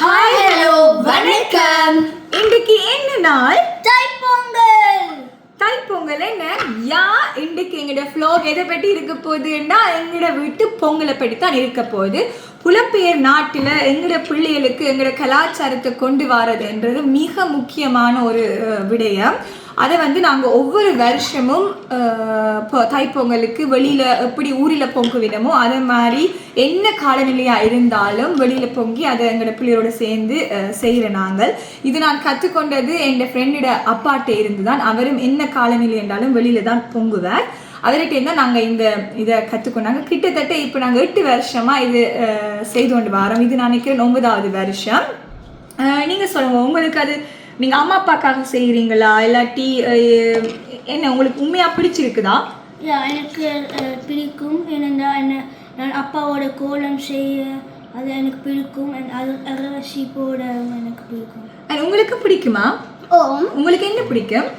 Hi hello வணக்கம். இன்றைக்கு என்ன நாள்? தைப்பொங்கல். தைப்பொங்கல் என்ன யா இன்றைக்கு எங்களோட ஃப்ளோக் எதை பற்றி இருக்க போகுதுன்னா எங்களோட வீட்டு பொங்கலை பற்றி தான் இருக்க போகுது. புலம்பெயர் நாட்டில் எங்களோட பிள்ளைகளுக்கு எங்களோட கலாச்சாரத்தை கொண்டு வரதுன்றது மிக முக்கியமான ஒரு விடயம். அதை நாங்கள் ஒவ்வொரு வருஷமும் தைப்பொங்கலுக்கு வெளியில் எப்படி ஊரில் பொங்குவிடமோ அதே மாதிரி என்ன காலநிலையாக இருந்தாலும் வெளியில் பொங்கி அதை எங்களோட பிள்ளையோட சேர்ந்து செய்கிற நாங்கள். இது நான் கற்றுக்கொண்டது என் ஃப்ரெண்டோட அப்பாட்ட இருந்து தான். அவரும் என்ன காலநிலை என்றாலும் வெளியில் தான் பொங்குவார். அவர்கிட்ட இருந்தால் நாங்கள் இதை கற்றுக்கொண்டாங்க. கிட்டத்தட்ட இப்போ நாங்கள் 8 வருஷமாக இது செய்து கொண்டு வரோம். இது நான் நினைக்கிறேன் 9வது வருஷம். நீங்கள் சொல்லுங்கள், உங்களுக்கு அது நீங்கள் அம்மா அப்பாக்காக செய்கிறீங்களா இல்லாட்டி என்ன உங்களுக்கு உண்மையாக பிடிச்சிருக்குதா? எனக்கு பிடிக்கும். ஏனென்றால் நான் அப்பாவோட கோலம் செய்ய அது எனக்கு பிடிக்கும். அது அரிசி போட எனக்கு பிடிக்கும். உங்களுக்கு பிடிக்குமா? உங்களுக்கு என்ன பிடிக்கும்?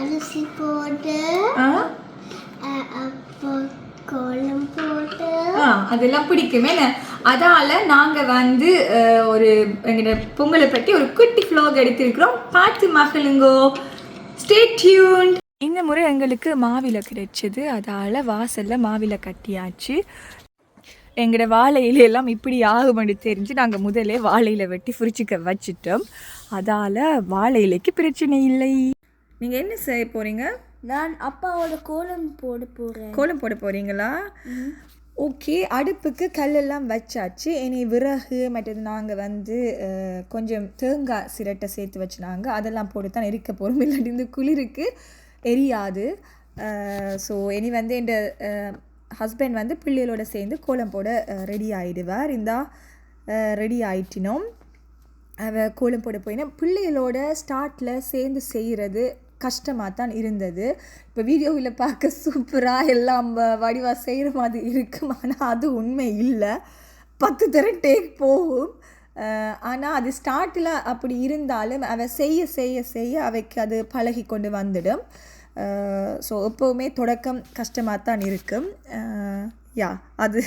அரிசி போட்டு கோலம் போட்டு அதெல்லாம் பிடிக்குமே. அதால் நாங்கள் ஒரு எங்களோட பொங்கலை பற்றி ஒரு குட்டி ஃப்ளோக் எடுத்திருக்கிறோம். பார்த்து மகளுங்கோ. Stay tuned. இந்த முறை எங்களுக்கு மாவிலை கிடைச்சது. அதால் வாசலில் மாவிலை கட்டியாச்சு. எங்களோட வாழை இலையெல்லாம் இப்படி ஆகுமென்று தெரிஞ்சு நாங்கள் முதலே வாழையில வெட்டி ஃப்ரிட்ஜுக்கு வச்சிட்டோம். அதால் வாழை இலைக்கு பிரச்சனை இல்லை. நீங்கள் என்ன செய்ய போகிறீங்க? நான் அப்பாவோட கோலம் போட போகிறேன். கோலம் போட போகிறீங்களா? ஓகே. அடுப்புக்கு கல்லெல்லாம் வச்சாச்சு. இனி விறகு மற்றது நாங்கள் கொஞ்சம் தேங்காய் சிரட்டை சேர்த்து வச்சுனாங்க. அதெல்லாம் போட்டு தான் எரிக்க போகிறோம். இல்லாட்டி இந்த குளிருக்கு எரியாது. ஸோ இனி என் ஹஸ்பண்ட் பிள்ளைகளோட சேர்ந்து கோலம் போட ரெடி ஆகிடுவார். ரெடி ஆயிட்டினோம். கோலம் போட போயினா பிள்ளைகளோட ஸ்டார்ட்டில் சேர்ந்து செய்கிறது கஷ்டமாக தான் இருந்தது. இப்போ வீடியோவில் பார்க்க சூப்பராக எல்லாம் வடிவாக செய்கிற மாதிரி இருக்கும். ஆனால் அது உண்மை இல்லை. 10 தடவை டேக் போகும். ஆனால் அது ஸ்டார்ட்டில் அப்படி இருந்தாலும் செய்ய செய்ய செய்ய அவைக்கு அது பழகி கொண்டு வந்துடும். ஸோ எப்போவுமே தொடக்கம் கஷ்டமாக தான் இருக்கும். அது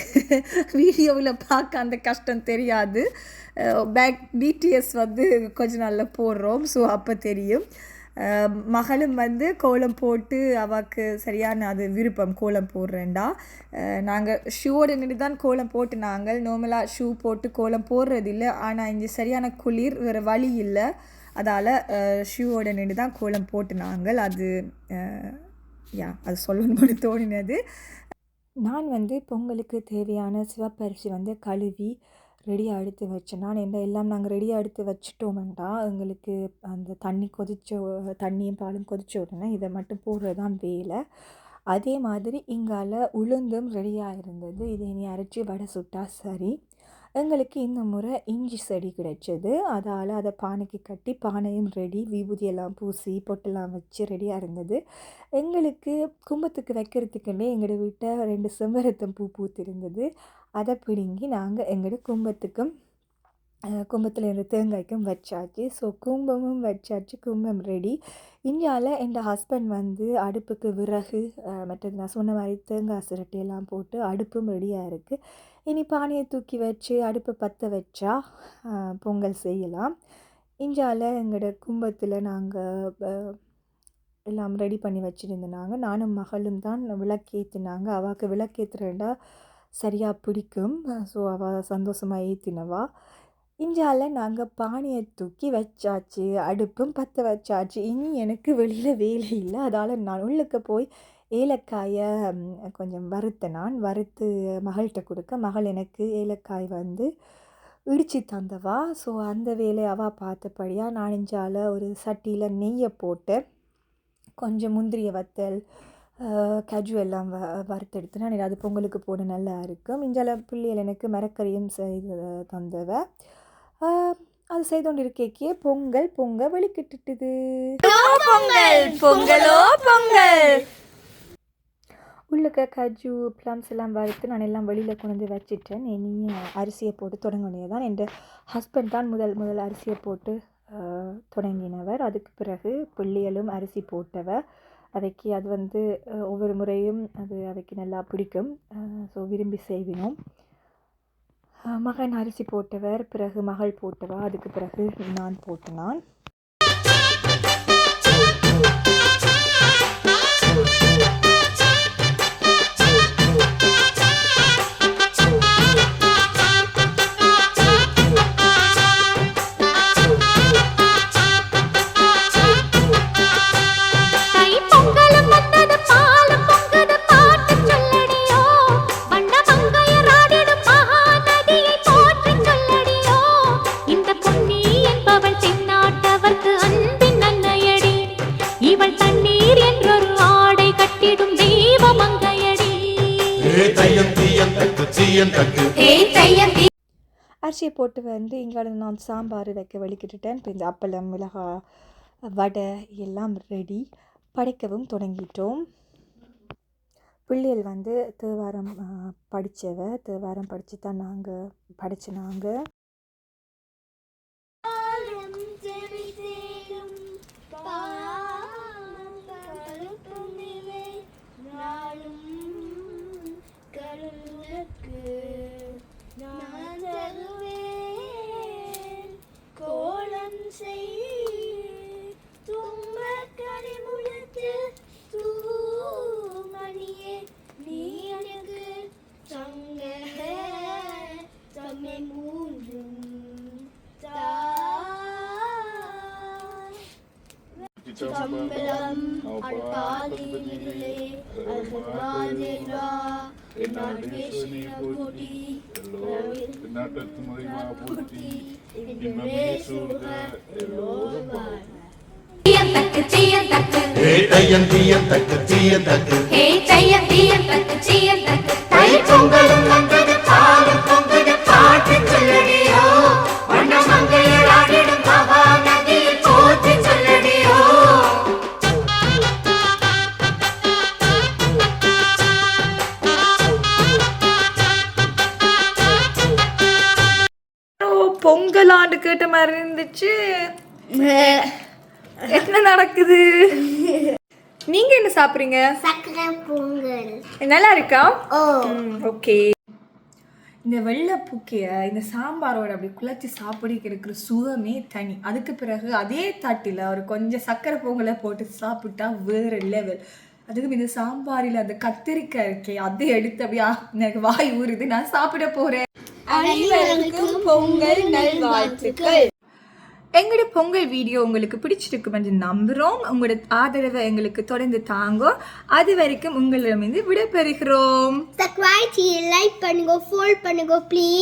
வீடியோவில் பார்க்க அந்த கஷ்டம் தெரியாது. டிடிஎஸ் கொஞ்ச நாளில் போடுறோம். ஸோ அப்போ தெரியும். மகளும் கோலம் போட்டு அவளுக்கு சரியான அது விருப்பம் கோலம் போடுறேன்டா. நாங்கள் ஷூவோட நின்று தான் கோலம் போட்டு நார்மலாக ஷூ போட்டு கோலம் போடுறதில்லை. ஆனால் இங்கே சரியான குளிர், வேறு வழி இல்லை. அதால் ஷூவோட நின்று தான் கோலம் போட்டு அது சொல்லணும்னு தோணினது. நான் பொங்கலுக்கு தேவையான சிவப்பரிசி கழுவி ரெடியாக எடுத்து வச்சேன். நான் எல்லாம் நாங்கள் ரெடியாக எடுத்து வச்சிட்டோம்டா. எங்களுக்கு அந்த தண்ணியும் பாலும் கொதிச்ச உடனே இதை மட்டும் போடுறது தான் வேலை. அதே மாதிரி இங்கால உளுந்தும் ரெடியாக இருந்தது. இதை இனி அரைச்சி வடை சுட்டா சரி. எங்களுக்கு இந்த முறை இஞ்சி செடி கிடைச்சது. அதால் அதை பானைக்கு கட்டி பானையும் ரெடி, விபூதியெல்லாம் பூசி பொட்டெல்லாம் வச்சு ரெடியாக இருந்தது. எங்களுக்கு கும்பத்துக்கு வைக்கிறதுக்குன்னே எங்களோட வீட்டை 2 செம்பருத்தம் பூ பூத்திருந்தது. அதை பிடுங்கி நாங்கள் எங்களோட கும்பத்தில் இருந்த தேங்காய்க்கும் வச்சாச்சு. ஸோ கும்பமும் வச்சாச்சு, கும்பம் ரெடி. இந்தியாவில் என் ஹஸ்பண்ட் அடுப்புக்கு விறகு மற்றது நான் சொன்ன மாதிரி தேங்காய் சிரட்டையெல்லாம் போட்டு அடுப்பும் ரெடியாக இருக்குது. இனி பானையை தூக்கி வச்சு அடுப்பை பற்ற வச்சா பொங்கல் செய்யலாம். இந்தியாவில் எங்களோட கும்பத்தில் நாங்கள் எல்லாம் ரெடி பண்ணி வச்சுருந்தாங்க. நானும் மகளும் தான் விளக்கேற்றினாங்க. அவளுக்கு விளக்கேற்றுறேன்டா சரியாக பிடிக்கும். ஸோ அவள் சந்தோஷமாக ஏற்றினவா. இந்தியாவில் நாங்கள் பானையை தூக்கி வச்சாச்சு, அடுப்பும் பற்ற வச்சாச்சு. இனி எனக்கு வெளியில் வேலை இல்லை. அதால் நான் உள்ளுக்கு போய் ஏலக்காயை கொஞ்சம் வறுத்து மகள்கிட்ட கொடுக்க, மகள் எனக்கு ஏலக்காய் இடித்து தந்தவா. ஸோ அந்த வேலையை அவள் பார்த்தபடியாக நான் இஞ்சால் ஒரு சட்டியில் நெய்யை போட்டு கொஞ்சம் முந்திரிய வத்தல் கஜு எல்லாம் வறுத்தெடுத்து நான் அது பொங்கலுக்கு போட நல்லா இருக்கும். இஞ்சால பிள்ளைகள் எனக்கு மரக்கறியும் செய்து தந்தவ. அது செய்து கொண்டு இருக்கே பொங்க வெளிக்கிட்டுது. பொங்கலோ பொங்கல். உள்ளுக்க கஜு ப்ளம்ஸ் எல்லாம் வறுத்து நான் எல்லாம் வெளியில் கொண்டு வச்சிட்டேன். இனி அரிசியை போட்டு தொடங்கினே தான். என் ஹஸ்பண்ட் தான் முதல் அரிசியை போட்டு தொடங்கினவர். அதுக்கு பிறகு பிள்ளைகளும் அரிசி போட்டவர். அவைக்கு அது ஒவ்வொரு முறையும் அது அவைக்கு நல்லா பிடிக்கும். ஸோ விரும்பி செய்வினோம். மகன் அரிசி போட்டவர், பிறகு மகள் போட்டவா, அதுக்கு பிறகு நான் போட்ட நான். அரிசியை போட்டு வந்து இங்கே நான் சாம்பார் வைக்க வலிக்கிட்டுட்டேன். இப்போ இந்த அப்பளம், மிளகா, வடை எல்லாம் ரெடி, படைக்கவும் தொடங்கிட்டோம். பிள்ளைகள் வந்து தேவாரம் தேவாரம் படித்து தான் நாங்கள் படிச்சினாங்க. சம்பளம் அல்பாதியிலே அல்பாதிரா என்னேசுனி போட்டி நாட்டத்துமதி போட்டி இன்னேசுக எல்லோருமா ஹே தயந்தியம் தக்கு தியம் தக்கு ஹே தயந்தியம் தக்கு தியம் தக்கு தை பொங்கலும் வந்தது பாலும் பொங்குது பாட்டு சொல்லடியோ வண்ண மங்கையராடிடும் மகா நதியில் போற்றி சொல்லடியோ. பொங்கலாண்டு கேட்ட மாதிரி இருந்துச்சு. என்ன நடக்குது? நீங்க என்ன சாப்பிடுறீங்க? சக்கரை பொங்கல். நல்லா இருக்கா? ஓகே. இந்த வெள்ளை பூக்கைய இந்த சாம்பாரோட அப்படி குழச்சி சாப்பிடிக்க இருக்கிற சுகமே தனி. அதுக்கு பிறகு அதே தட்டில் ஒரு கொஞ்சம் சக்கரை பொங்கலை போட்டு சாப்பிட்டா வேற லெவல். அதுக்கும் இந்த சாம்பாரில் அந்த கத்திரிக்காய் இருக்கே அதை எடுத்து அப்படியே எனக்கு வாய் ஊறுது, நான் சாப்பிட போறேன். அனைவருக்கும் பொங்கல் நல்வாழ்த்துக்கள். எங்களோட பொங்கல் வீடியோ உங்களுக்கு பிடிச்சிருக்கும் என்று நம்புகிறோம். உங்களோட ஆதரவை எங்களுக்கு தொடர்ந்து தாங்கோ. அது வரைக்கும் உங்களிடமிருந்து விடைபெறுகிறோம். சப்ஸ்கிரைப் லைக் பண்ணுங்க, ஃபாலோ பண்ணுங்க ப்ளீஸ்.